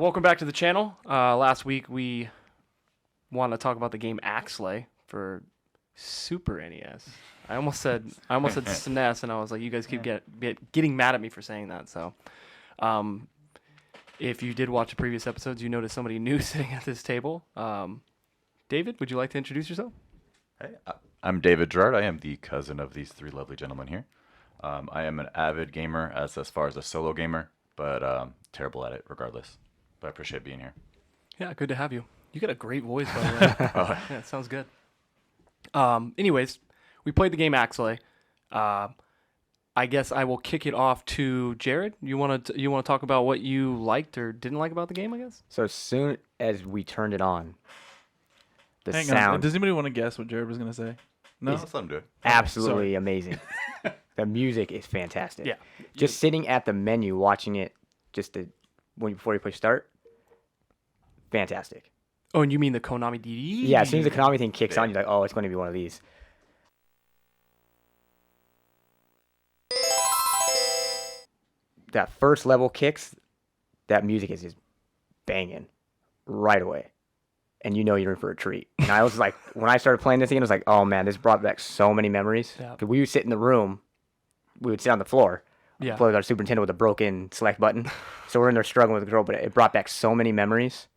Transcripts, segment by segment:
welcome back to the channel. Last week we wanted to talk about the game Axelay for Super NES. I almost said SNES, and I was like, you guys keep getting mad at me for saying that. So, if you did watch the previous episodes, you noticed somebody new sitting at this table. David, would you like to introduce yourself? Hey, I'm David Gerard. I am the cousin of these three lovely gentlemen here. I am an avid gamer as far as a solo gamer, but terrible at it regardless. But I appreciate being here. Yeah, good to have you. You got a great voice, by the way. Yeah, it sounds good. Anyways, we played the game Axelay. I guess I will kick it off to Jared. You want to talk about what you liked or didn't like about the game, I guess? So as soon as we turned it on, the Hang sound on. Does anybody want to guess what Jared was going to say? No? Let's let him do it. absolutely amazing. The music is fantastic. Yeah. Just sitting at the menu watching it before you push start, fantastic. Oh, and you mean the Konami DD? Yeah, as soon as the Konami thing kicks on, you're like, oh, it's going to be one of these. That first level kicks, that music is just banging right away. And you know you're in for a treat. And I was like, when I started playing this again, I was like, oh man, this brought back so many memories. Yeah. 'Cause we would sit in the room, we would sit on the floor, Yeah. play with our Super Nintendo with a broken select button. So we're in there struggling with the control, but it brought back so many memories.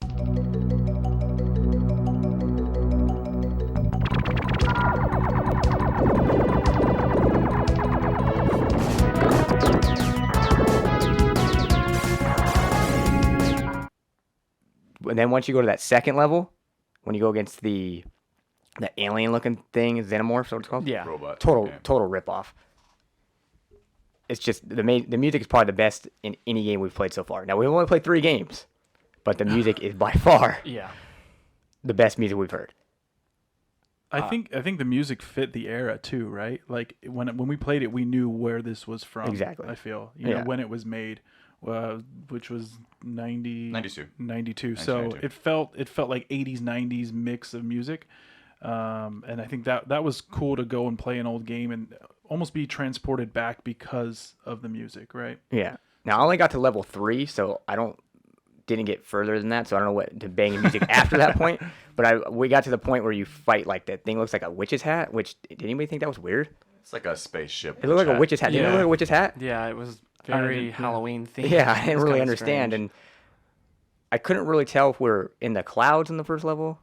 And then once you go to that second level, when you go against the alien-looking thing, Xenomorph, is what it's called? Yeah. Robot. Total Yeah. ripoff. It's just the music is probably the best in any game we've played so far. Now we've only played 3 games, but the music is by far Yeah. the best music we've heard. I think the music fit the era too, right? Like when we played it, we knew where this was from. Exactly. I feel you know Yeah. when it was made, which was 92. 92. So 1992. it felt like 80s 90s mix of music, and I think that was cool to go and play an old game and almost be transported back because of the music, right? Yeah. Now I only got to level 3, so didn't get further than that, so I don't know what to bang in music after that point. But we got to the point where you fight like that thing looks like a witch's hat. Which did anybody think that was weird? It's like a spaceship. It looked like a witch's hat. Didn't it Yeah. look like a witch's hat? Yeah, it was very yeah. Halloween themed. Yeah, I It didn't was really kinda understand, strange. and I couldn't really tell if we're in the clouds in the first level.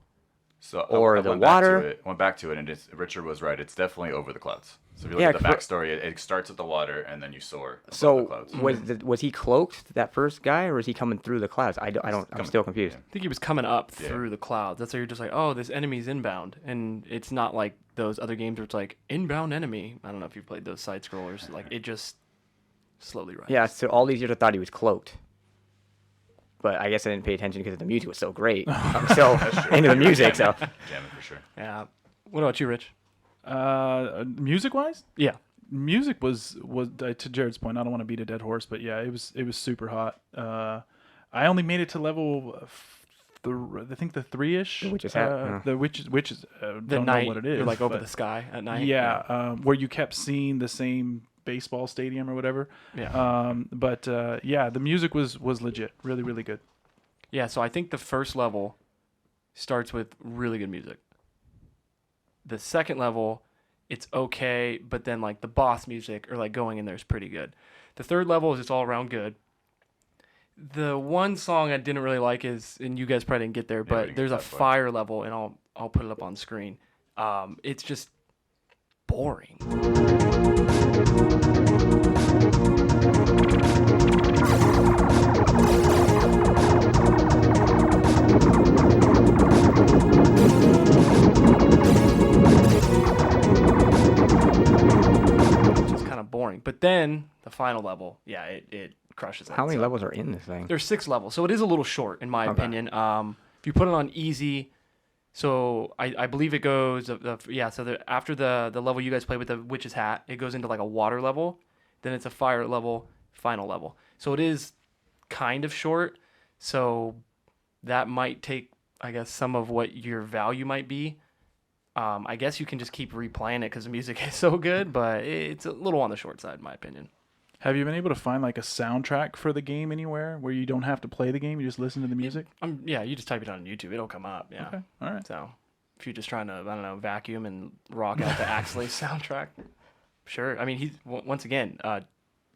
So or I the went back to water. it, went back to it, and Richard was right. It's definitely over the clouds. So if you look Yeah, at the backstory, it starts with the water, and then you soar above the So clouds. was he cloaked, that first guy, or was he coming through the clouds? I'm still confused. I think he was coming up Yeah. through the clouds. That's why you're just like, oh, this enemy's inbound. And it's not like those other games where it's like, inbound enemy. I don't know if you've played those side scrollers. Like, it just slowly rises. Yeah, so all these years I thought he was cloaked. But I guess I didn't pay attention because the music was so great. I'm so into the music, so. Jamming for sure. Yeah. What about you, Rich? Music wise, Yeah. music was to Jared's point. I don't want to beat a dead horse, but yeah, it was super hot. I only made it to level, I think the 3-ish. The witch's hat? The witches. The Don't night, know what it is. you're like over but the sky at night. yeah, where you kept seeing the same baseball stadium or whatever. Yeah. But yeah, the music was legit, really really good. Yeah, so I think the first level starts with really good music. The second level, it's okay, but then like the boss music or like going in there is pretty good. The third level is just all around good. The one song I didn't really like is, and you guys probably didn't get there, we but didn't there's get a that far. fire level, and I'll put it up on screen. It's just boring. Just kind of boring. But then the final level, yeah, it crushes it. How many So levels are in this thing? there's 6 levels, so it is a little short in my opinion. If you put it on easy, so I believe it goes after the level you guys play with the witch's hat, it goes into like a water level, then it's a fire level, final level. So it is kind of short. So that might take, I guess, some of what your value might be. I guess you can just keep replaying it because the music is so good, but it's a little on the short side, in my opinion. Have you been able to find like a soundtrack for the game anywhere where you don't have to play the game, you just listen to the music? Yeah, you just type it on YouTube, it'll come up. Yeah. Okay, all right. So if you're just trying to, I don't know, vacuum and rock out the Axelay soundtrack, sure. I mean, he's once again,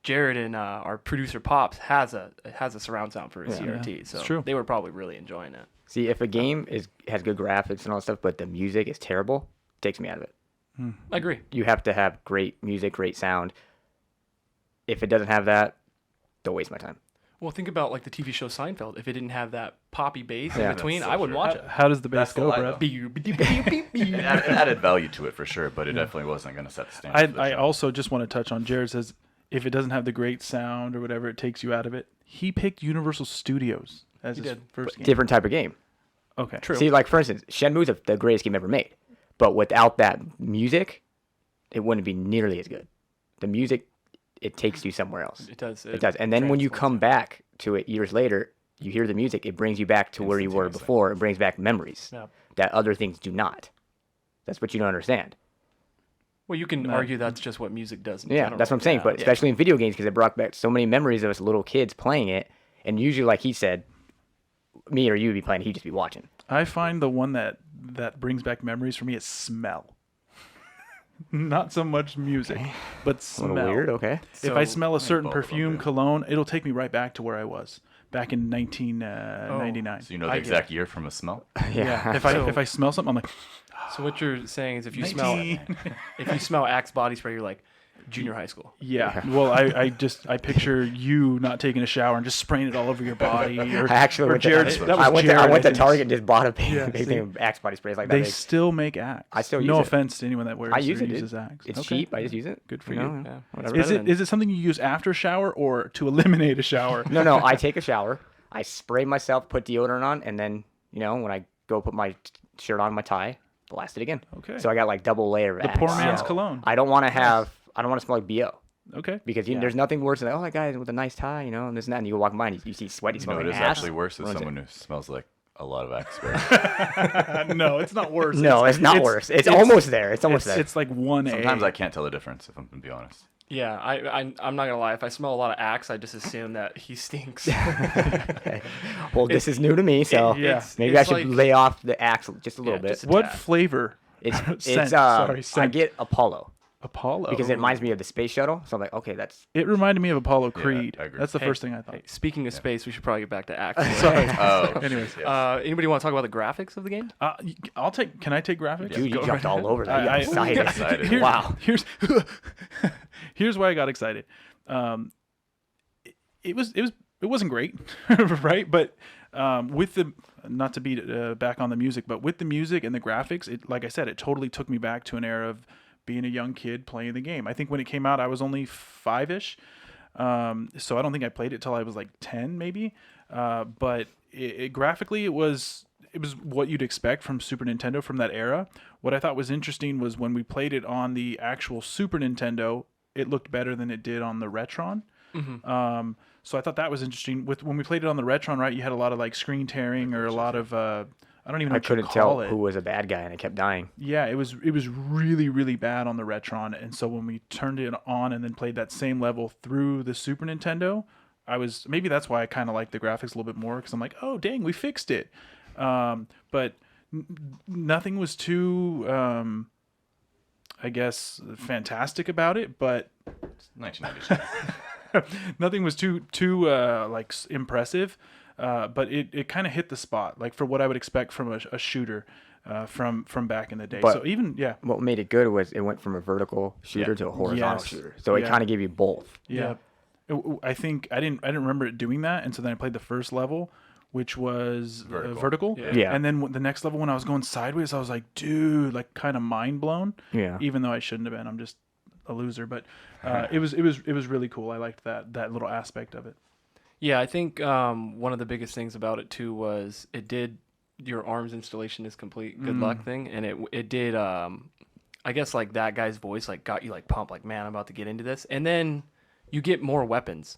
Jared and our producer Pops has a surround sound for his CRT, so true. they were probably really enjoying it. See, if a game has good graphics and all that stuff, but the music is terrible, it takes me out of it. I agree. You have to have great music, great sound. If it doesn't have that, don't waste my time. Well, think about like the TV show Seinfeld. If it didn't have that poppy bass Yeah. in between, That's so I wouldn't true. watch it. How does the bass That's the go, line, Brett? It added value to it for sure, but it definitely wasn't going to set the standard. for the I show. also just want to touch on Jared says if it doesn't have the great sound or whatever, it takes you out of it. He picked Universal Studios as He his did. first game. Different type of game. Okay. True. See, like for instance, Shenmue's the greatest game ever made, but without that music, it wouldn't be nearly as good. The music, it takes you somewhere else. It does. It does. And then when you transports come back to it years later, you hear the music, it brings you back to where you were Instantaneously. before. It brings back memories Yeah. that other things do not. That's what you don't understand. Well, you can argue that's just what music does. In Yeah, general. that's what I'm saying. Yeah. But especially in video games, because it brought back so many memories of us little kids playing it. And usually, like he said, me or you would be playing, he'd just be watching. I find the one that brings back memories for me is smell. Not so much music, but A smell. little weird, okay? If I So- smell a certain both of them perfume, do. cologne, it'll take me right back to where I was back in 1999. So you know the I get exact year from a smell? Yeah. If So- I smell something, I'm like, So what you're saying is, if you 19. smell Axe body spray, you're like junior high school. yeah. Well, I picture you not taking a shower and just spraying it all over your body. Or, I actually or went to, Jared's, that was I went Jared, to think. Target and just bought a big, Yeah, big see? thing of Axe body sprays like that. They Big. still make Axe. I still no use it. offense to anyone that wears I use or it, dude. uses Axe. It's Okay. cheap. I just use it. Good for you. you. Know, Yeah. whatever. Is it something you use after shower or to eliminate a shower? No. I take a shower. I spray myself, put deodorant on, and then when I go put my shirt on, my tie, blast it again. Okay. So I got like double layer of The Axe. poor man's Wow. cologne. I don't want to smell like BO. Okay. Because there's nothing worse than, that guy with a nice tie, and this and that, and you go walking by and you see sweaty No, smelling it is ass. actually worse as Ruins it. someone who smells like a lot of Axe spray. No, it's not worse. No, it's not worse. It's almost there. It's almost there. It's like 1A. Sometimes I can't tell the difference, if I'm going to be honest. Yeah, I'm not gonna lie. If I smell a lot of Axe, I just assume that he stinks. Well, this is new to me, so yeah. maybe I it's should like- lay off the Axe just a little Yeah, bit. just a What tad. flavor? It's Scent, I scent. get Apollo Apollo. because it reminds me of the space shuttle. So I'm like, okay, that's It reminded me of Apollo Creed. I agree. That's the Hey, first thing I thought. Hey, speaking of space, we should probably get back to Axe. Sorry. Oh, Anyways. yes. Anybody want to talk about the graphics of the game? I'll take. Can I take graphics? dude, you Go jumped right all ahead. over that. I'm excited. excited. Here- Wow. Here's why I got excited. It wasn't great, right? But with the not to beat back on the music, but with the music and the graphics, it like I said, it totally took me back to an era of being a young kid playing the game. I think when it came out, I was only 5-ish, so I don't think I played it till I was like 10 maybe. But graphically, it was what you'd expect from Super Nintendo from that era. What I thought was interesting was when we played it on the actual Super Nintendo, it looked better than it did on the Retron. So I thought that was interesting. When we played it on the Retron, right, you had a lot of like screen tearing or a lot of I don't even know I what you couldn't call tell it. who was a bad guy, and I kept dying. Yeah, it was really, really bad on the Retron. And so when we turned it on and then played that same level through the Super Nintendo, maybe that's why I kind of like the graphics a little bit more, because I'm like, oh dang, we fixed it. But nothing was too I guess fantastic about it, but 1992. nothing was too like impressive. But it kind of hit the spot, like for what I would expect from a shooter from back in the day. But- So even What made it good was it went from a vertical shooter to a horizontal Yes. shooter. So it Yeah. kind of gave you both. yeah. I think I didn't remember it doing that, and so then I played the first level, which was vertical. Yeah. And then the next level, when I was going sideways, I was like, dude, like kind of mind blown. Yeah. Even though I shouldn't have been, I'm just a loser. But it was really cool. I liked that little aspect of it. Yeah, I think one of the biggest things about it too was your arms installation is complete. Good luck thing, and it did. I guess like that guy's voice like got you like pumped, like man, I'm about to get into this, and then you get more weapons,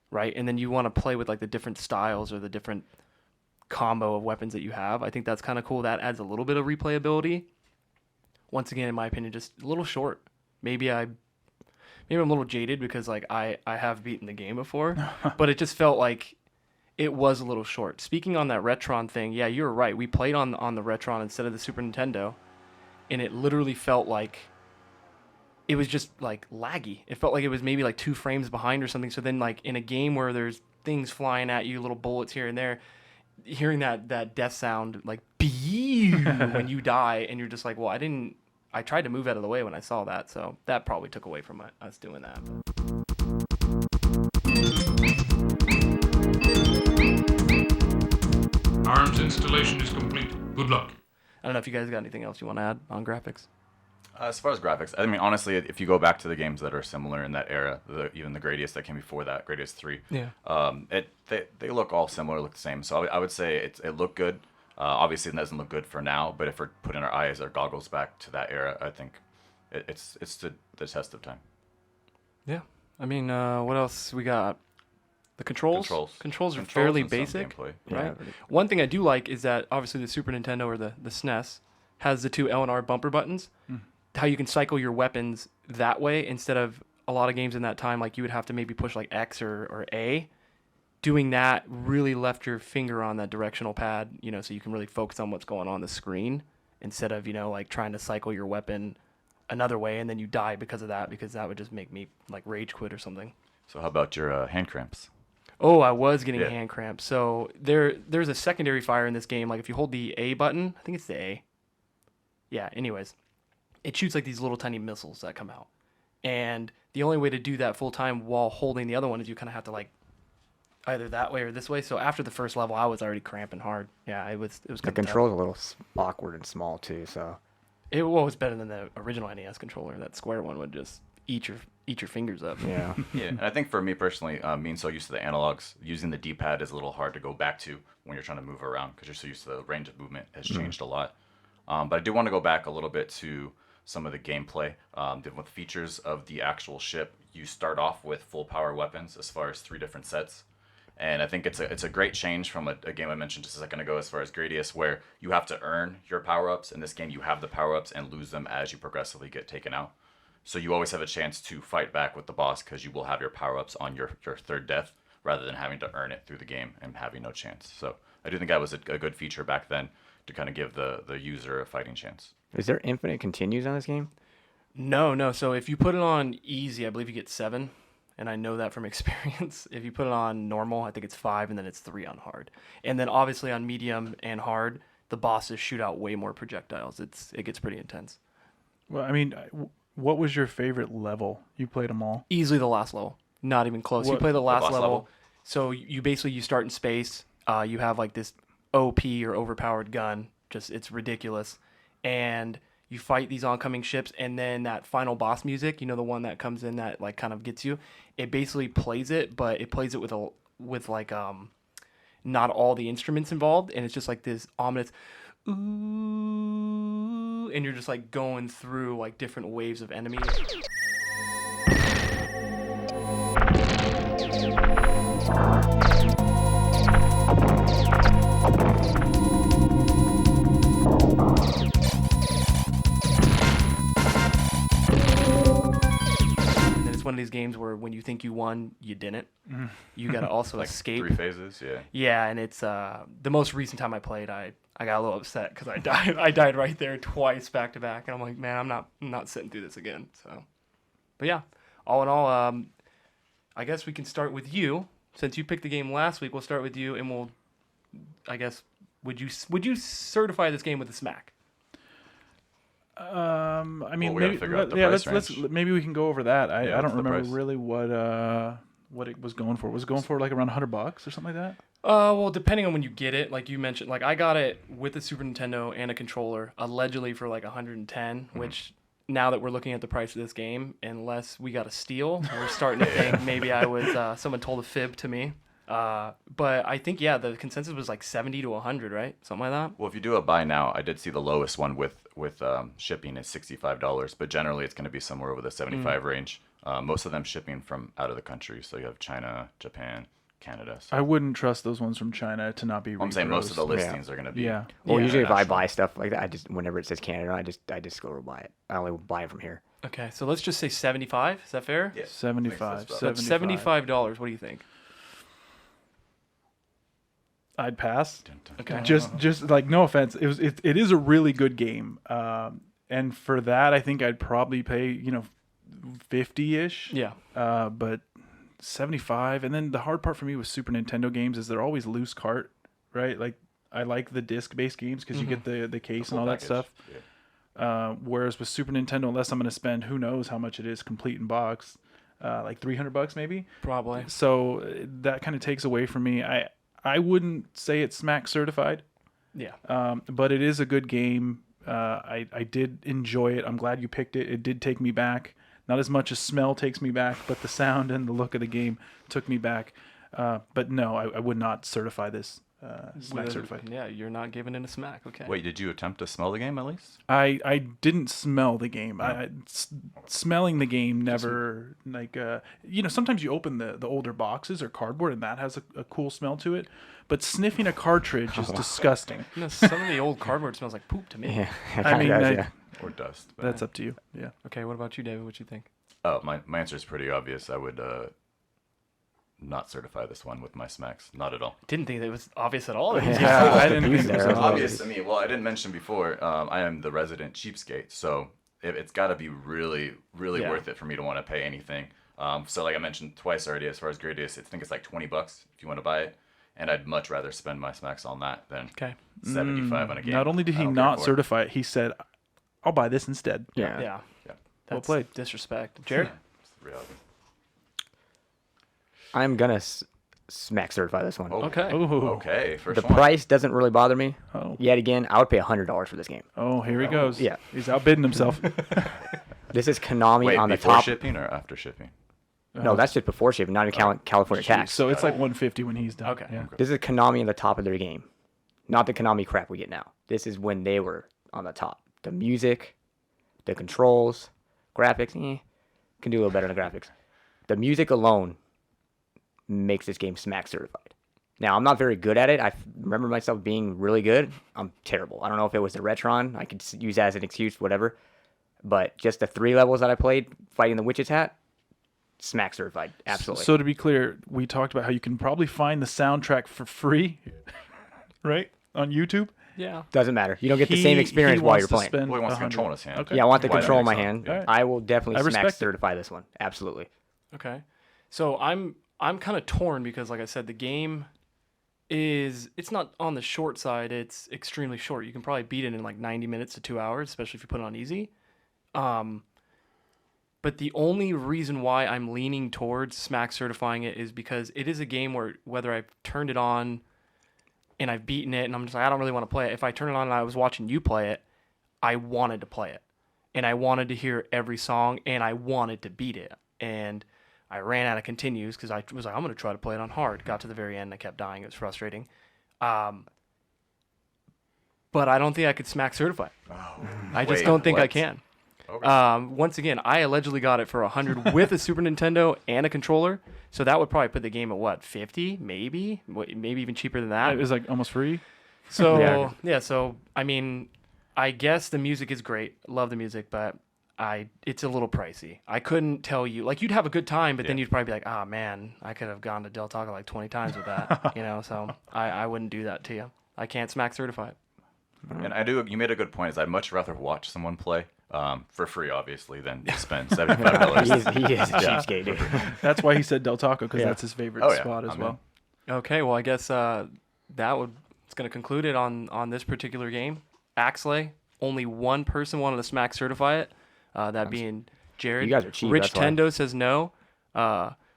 right? And then you want to play with like the different styles or the different combo of weapons that you have. I think that's kind of cool. That adds a little bit of replayability. Once again, in my opinion, just a little short. Maybe maybe I'm a little jaded because like I have beaten the game before, but it just felt like it was a little short. Speaking on that Retron thing, yeah, you were right. We played on the Retron instead of the Super Nintendo, and it literally felt like it was just like laggy. It felt like it was maybe like 2 frames behind or something. So then like in a game where there's things flying at you, little bullets here and there, hearing that death sound like when you die, and you're just like, well, I tried to move out of the way when I saw that, so that probably took away from us doing that. Arms installation is complete. Good luck. I don't know if you guys got anything else you want to add on graphics. As far as graphics, I mean, honestly, if you go back to the games that are similar in that era, even the Gradius that came before that, Gradius 3, they look all similar, look the same. So I would say it looked good. Obviously, it doesn't look good for now, but if we're putting our eyes or goggles back to that era, I think it's the test of time. Yeah. I mean, what else we got? The controls are fairly and some basic, gameplay. right? One thing I do like is that obviously the Super Nintendo or the SNES has the 2 L and R bumper buttons. How you can cycle your weapons that way instead of a lot of games in that time, like you would have to maybe push like X or A. Doing that really left your finger on that directional pad, so you can really focus on what's going on the screen instead of, like trying to cycle your weapon another way and then you die because of that, because that would just make me like rage quit or something. So how about your hand cramps? Oh, I was getting hand cramps. So there's a secondary fire in this game. Like if you hold the A button, I think it's the A. Yeah, anyways. It shoots like these little tiny missiles that come out. And the only way to do that full time while holding the other one is you kind of have to like either that way or this way. So after the first level, I was already cramping hard. Yeah, it was The control's a little awkward and small too, so it was better than the original NES controller. That square one would just eat your fingers up. yeah. Yeah, and I think for me personally, being so used to the analogs, using the D-pad is a little hard to go back to when you're trying to move around because you're so used to the range of movement has changed a lot. But I do want to go back a little bit to some of the gameplay. With features of the actual ship, you start off with full power weapons as far as 3 different sets. And I think it's a great change from a game I mentioned just a second ago as far as Gradius, where you have to earn your power-ups. In this game, you have the power-ups and lose them as you progressively get taken out. So you always have a chance to fight back with the boss because you will have your power-ups on your 3rd death rather than having to earn it through the game and having no chance. So I do think that was a good feature back then to kind of give the user a fighting chance. Is there infinite continues on this game? No. So if you put it on easy, I believe you get 7. And I know that from experience. If you put it on normal, I think it's 5, and then it's 3 on hard. And then obviously on medium and hard, the bosses shoot out way more projectiles. It gets pretty intense. Well, I mean, what was your favorite level? You played them all. Easily the last level. Not even close. You play the last level. So you start in space. You have like this OP or overpowered gun. Just it's ridiculous. And you fight these oncoming ships, and then that final boss music, the one that comes in that like kind of gets you, it basically plays it, but it plays it with like not all the instruments involved, and it's just like this ominous ooh, and you're just like going through like different waves of enemies. One of these games where when you think you won, you didn't. You got to also like escape. 3 phases, yeah. Yeah, and it's the most recent time I played, I got a little upset because I died. I died right there twice back to back, and I'm like, man, I'm not sitting through this again. So, but yeah, all in all, I guess we can start with you since you picked the game last week. We'll start with you, and we'll, I guess, would you certify this game with a smack? I mean, Well, let's maybe we can go over that. I don't remember price. really what it was going for. Was it going for like around $100 or something like that? Well, depending on when you get it, like you mentioned, like I got it with the Super Nintendo and a controller, allegedly for like 110, which now that we're looking at the price of this game, unless we got a steal, we're starting to think maybe I was someone told a fib to me. But I think the consensus was like 70 to 100, right? Something like that. Well, if you do a buy now, I did see the lowest one with shipping is $65, but generally it's going to be somewhere over the 75 range. Most of them shipping from out of the country, so you have China, Japan, Canada. So. I wouldn't trust those ones from China to not be. I'm saying most of the repros. listings are going to be. Yeah. Well, Yeah. usually if I international. buy stuff like that, I just whenever it says Canada, I just go to buy it. I only buy it from here. Okay, so let's just say 75. Is that fair? Yeah. 75. That's So that's $75. What do you think? I'd pass. Okay. Just like no offense, it is a really good game, and for that I think I'd probably pay 50-ish. Yeah. But 75, and then the hard part for me with Super Nintendo games is they're always loose cart, right? Like I like the disc-based games because you get the case and all that stuff. Yeah. Whereas with Super Nintendo, unless I'm going to spend who knows how much it is complete in box, like $300 maybe. Probably. So that kind of takes away from me. I wouldn't say it's SmackCertified, Yeah. but it is a good game. I did enjoy it. I'm glad you picked it. It did take me back. Not as much as smell takes me back, but the sound and the look of the game took me back. But no, I would not certify this SmackCertified. Yeah, you're not giving it a smack. Okay. Wait, did you attempt to smell the game at least? I didn't smell the game. Smelling the game never sometimes you open the older boxes or cardboard and that has a cool smell to it, but sniffing a cartridge is disgusting. Some of the old cardboard smells like poop to me. Yeah, I mean, Or dust? But- that's up to you. Yeah. Okay, what about you, David? What you think? Oh, my answer is pretty obvious. I would not certify this one with my smacks. Not at all. Didn't think that was obvious at all. Yeah, I didn't think there. so. Obvious. I mean, well, I didn't mention before. I am the resident cheapskate, so it's got to be really, really Yeah. worth it for me to want to pay anything. So like I mentioned twice already, as far as Gradius, I think it's like $20 if you want to buy it, and I'd much rather spend my smacks on that than Okay. 75 on a game. Not only did I he don't care not for it. certify it, he said, "I'll buy this instead." Yeah. Yeah. Yeah. That's played. disrespect. Jared? It's the reality. I'm gonna smack certify this one. Oh, Okay. Oh, Okay. First The one. price doesn't really bother me. Oh. Yet again, I would pay $100 for this game. Oh, here he goes. Yeah. He's outbidding himself. This is Konami Wait, on the before top. shipping or after shipping? No, that's just before shipping, not even California tax. So it's like 150 when he's done. Okay. Yeah. This is Konami on the top of their game, not the Konami crap we get now. This is when they were on the top. The music, the controls, graphics, can do a little better in the graphics. The music alone makes this game smack certified. Now, I'm not very good at it. I remember myself being really good. I'm terrible. I don't know if it was the Retron. I could use that as an excuse, whatever. But just the 3 levels that I played, fighting the Witch's Hat, smack certified. Absolutely. So to be clear, we talked about how you can probably find the soundtrack for free, right, on YouTube. Yeah. Doesn't matter. You don't get the same experience while you're playing. Well, he wants the control in his hand. Okay. Yeah, I want the Why that control in my makes hand. sense. Yeah. I will definitely I smack respect it. certify this one. Absolutely. Okay. So I'm kind of torn because, like I said, the game it's not on the short side. It's extremely short. You can probably beat it in like 90 minutes to 2 hours, especially if you put it on easy. But the only reason why I'm leaning towards smack certifying it is because it is a game where whether I've turned it on and I've beaten it and I'm just like, I don't really want to play it. If I turn it on and I was watching you play it, I wanted to play it. And I wanted to hear every song and I wanted to beat it. And I ran out of continues because I was like, I'm going to try to play it on hard. Got to the very end and I kept dying. It was frustrating. But I don't think I could smack certify it. I just Wait, don't think I what? can. Okay. Once again, I allegedly got it for $100 with a Super Nintendo and a controller. So that would probably put the game at what, 50, maybe even cheaper than that. It was like almost free. So so I mean, I guess the music is great. Love the music, but it's a little pricey. I couldn't tell you. Like you'd have a good time, but then you'd probably be like, "Ah, man, I could have gone to Del Taco like 20 times with that." So I wouldn't do that to you. I can't smack certify it. And you made a good point, is I'd much rather watch someone play for free, obviously, than spend $75. He is a cheapskate, dude. That's why he said Del Taco because that's his favorite Oh, yeah. spot as I'm well. Okay, well I guess it's going to conclude it on this particular game. Axelay, only one person wanted to smack certify it. That being Jared. You guys are cheap, Rich that's why. Tendo says no.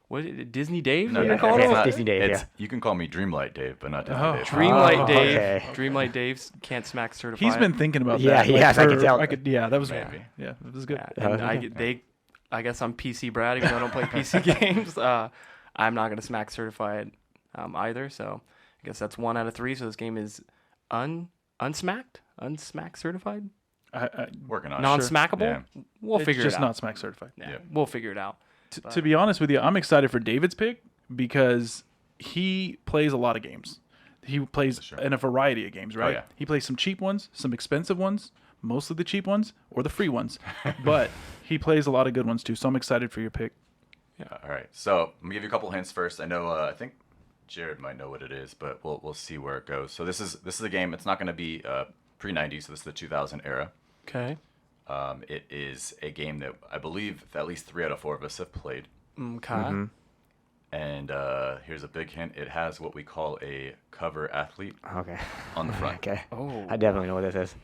What is it, Disney Dave? No, you're no, calling it's him? not. Disney Dave, It's- yeah. You can call me Dreamlight Dave, but not Disney Oh, Dave. Dreamlight Dave. okay. Dreamlight Dave can't smack certify. He's it. been thinking about Yeah, that. he has, I can tell. Yeah, that was Maybe. Yeah, that was good. Yeah, and I guess I'm PC Brad, even though I don't play PC games. I'm not gonna smack certify it either. So I guess that's 1 out of 3. So this game is unsmack certified, Working on it. non-smackable. Yeah. We'll It's figure just it out. not SmackCertified. Yeah, Yeah. we'll figure it out. To be honest with you, I'm excited for David's pick because he plays a lot of games. He plays in a variety of games, right? yeah. He plays some cheap ones, some expensive ones, mostly the cheap ones, or the free ones. But he plays a lot of good ones too. So I'm excited for your pick. All right. So I'm gonna give you a couple hints first. I know. I think Jared might know what it is, but we'll see where it goes. So this is a game. It's not going to be pre-90, so this is the 2000 era. Okay. It is a game that I believe at least 3 out of 4 of us have played. Okay. And here's a big hint. It has what we call a cover athlete Okay. on the front. Okay. Oh. I definitely know what this is.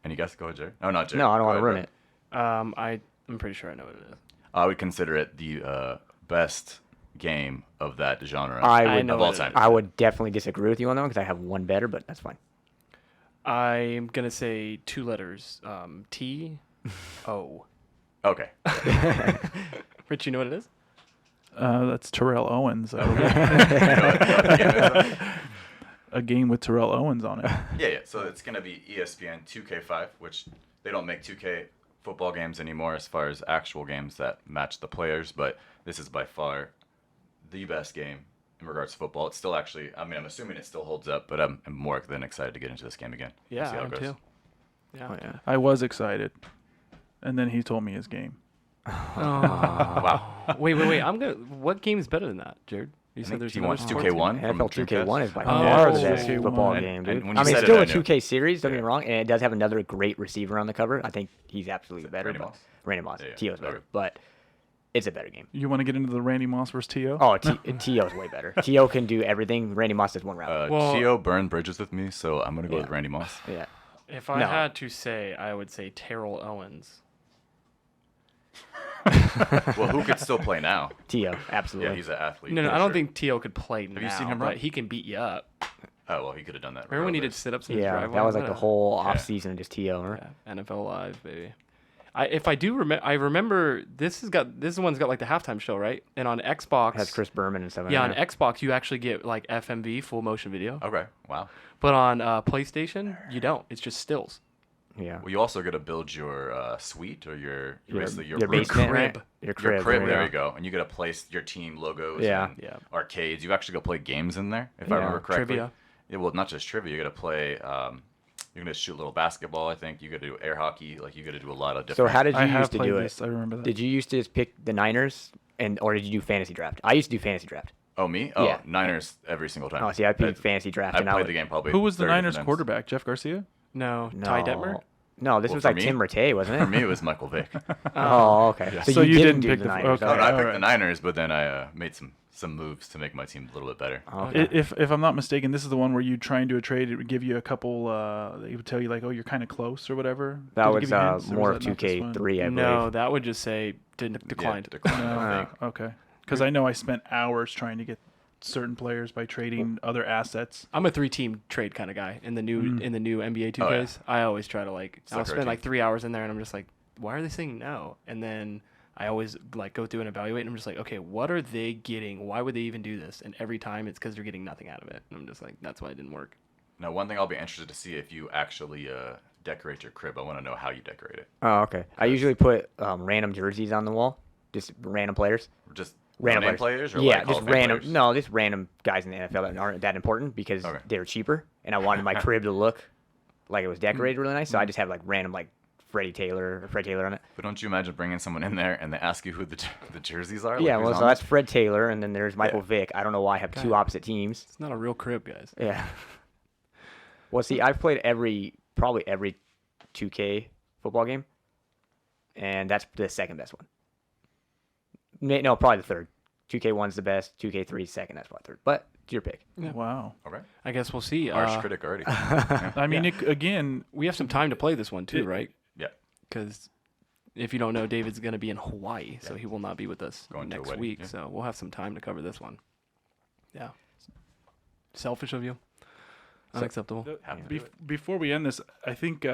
Any guess? Go ahead, Jared. Oh, not Jared. No, I don't Go want to ahead, ruin bro. it. I'm pretty sure I know what it is. I would consider it the best game of that genre I know of all what it time. is. I would definitely disagree with you on that one because I have one better, but that's fine. I'm gonna say 2 letters. T O. Okay. Rich, you know what it is? That's Terrell Owens. You know what the game is? A game with Terrell Owens on it. Yeah. So it's going to be ESPN 2K5, which they don't make 2K football games anymore as far as actual games that match the players, but this is by far the best game in regards to football. It's still actually, I'm assuming it still holds up, but I'm more than excited to get into this game again. Yeah, See how I it am goes. too. Yeah. Oh, yeah. I was excited, and then he told me his game. Wow. Wait. What game is better than that, Jared? You I think there's T1, another sports 2K1 from NFL 2K1 is by Oh, far the yeah, best 2K1. football And- game, and dude. when I you mean, said it's still it, a I knew. 2K series, don't get Yeah. me wrong, and it does have another great receiver on the cover. I think he's absolutely better. Randy but- Moss? Randy Moss. Yeah, yeah. Tio's better, Okay. but it's a better game. You want to get into the Randy Moss versus Tio? Oh, Tio's way better. Tio can do everything. Randy Moss does one route. Well- Tio burned bridges with me, so I'm going to go Yeah. with Randy Moss. Yeah. If I No. had to say, I would say Terrell Owens. Well, who could still play now? Tio, Yeah, absolutely. he's an athlete. No, for I don't sure. think Tio could play now. you seen him but run? he can beat you up. Oh, well, he could have done that. Remember when he did regardless. sit-ups in his Yeah, driveway? that was like What the a- whole Yeah. off season of just Tio. Right? Yeah, NFL Live, baby. If I do remember, I remember this one's got like the halftime show, right? And on Xbox, Has Chris Berman and stuff. in yeah, on there. Xbox you actually get like FMV, full motion video, Okay, wow. but on PlayStation you don't. It's just stills. Yeah. Well, you also got to build your suite or basically your room. basement, crib. right? Your Your crib. crib, there yeah. you go. And you got to place your team logos Yeah. and Yeah. arcades. You actually go play games in there, if I Yeah. remember correctly. Trivia. Yeah, well, not just trivia. You got to play, you're going to shoot a little basketball, I think. You got to do air hockey. Like, you got to do a lot of So different. how did you I used have to played do this. it? I remember that. Did you used to just pick the Niners, or did you do fantasy draft? I used to do fantasy draft. Oh, me? Oh, Yeah. Niners every single time. Oh, see, I picked fantasy draft. I and I played would, the game probably. Who was the 30 different Niners times. quarterback? Jeff Garcia? No, no, Ty Detmer. No, this Well, was for like me- Tim Rattay, wasn't it? For me, it was Michael Vick. Oh, okay. So you didn't do pick the the- Niners. okay. Oh, no, I picked Alright. the Niners, but then I made some moves to make my team a little bit better. Okay. If I'm not mistaken, this is the one where you try and do a trade. It would give you a couple. They would tell you like, "Oh, you're kind of close" or whatever. That Did it was give you hints, or more was of that not this one? 2K3, I believe. No, that would just say declined. Yeah, declined, I think. Okay. Because I know I spent hours trying to get certain players by trading other assets. I'm a 3-team trade kind of guy in the new NBA 2Ks. Oh, yeah. I always try to like I'll Sucker spend like team. 3 hours in there and I'm just like, why are they saying no? And then I always like go through and evaluate and I'm just like, okay, what are they getting? Why would they even do this? And every time it's because they're getting nothing out of it. And I'm just like, that's why it didn't work. Now, one thing I'll be interested to see if you actually decorate your crib. I want to know how you decorate it. Oh, okay. I usually put random jerseys on the wall, just random players. Just Random no-name players or yeah, like Hall just of Fame random. players? No, just random guys in the NFL that aren't that important because Okay. they're cheaper, and I wanted my crib to look like it was decorated really nice. So I just have like random like Fred Taylor on it. But don't you imagine bringing someone in there and they ask you who the jerseys are? Yeah, Like, well, who's so on that's Fred Taylor, and then there's Michael Vick. I don't know why I have two opposite teams. It's not a real crib, guys. Yeah. Well, see, I've played probably every 2K football game, and that's the second best one. No, probably the third. 2K1's the best. 2K3 is second. That's probably third. But it's your pick. Yeah. Wow. Okay. I guess we'll see. Harsh critic already. I mean, again, We have some time to play this one too, right? Yeah. Because if you don't know, David's going to be in Hawaii, so he will not be with us Going to a next wedding, week. yeah. So we'll have some time to cover this one. Yeah. Selfish of you. Unacceptable. Have to do it. before we end this, I think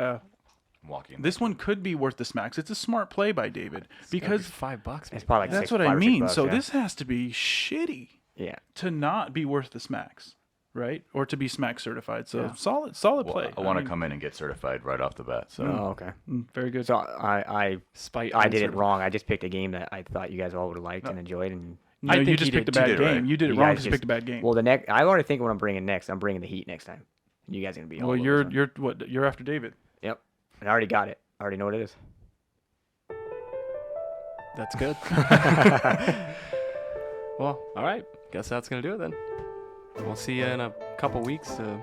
Walking. this one could be worth the smacks. It's a smart play by David because $5. It's Maybe. probably like that's six, what I 5 or 6 mean. bucks, So yeah. this has to be shitty Yeah. to not be worth the smacks, right? Or to be smack certified. So Yeah. solid Well, play. I want to mean, come in and get certified right off the bat. So Oh, okay. Very good. So I Spite did it uncertain- wrong. I just picked a game that I thought you guys all would have liked and enjoyed, and No, you think just he picked a did. bad You did game. right. You did it You wrong guys because you just- picked a bad game. Well, the next, I already think what I'm bringing next. I'm bringing the Heat next time. You guys are gonna be. all Well, over this one. you're what? You're after David. Yep. And I already got it. I already know what it is. That's good. Well, all right. Guess that's going to do it then. We'll see you in a couple weeks to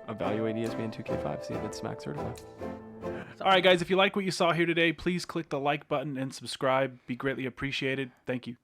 evaluate ESPN 2K5, see if it's Smack certified. All right, guys. If you like what you saw here today, please click the like button and subscribe. Be greatly appreciated. Thank you.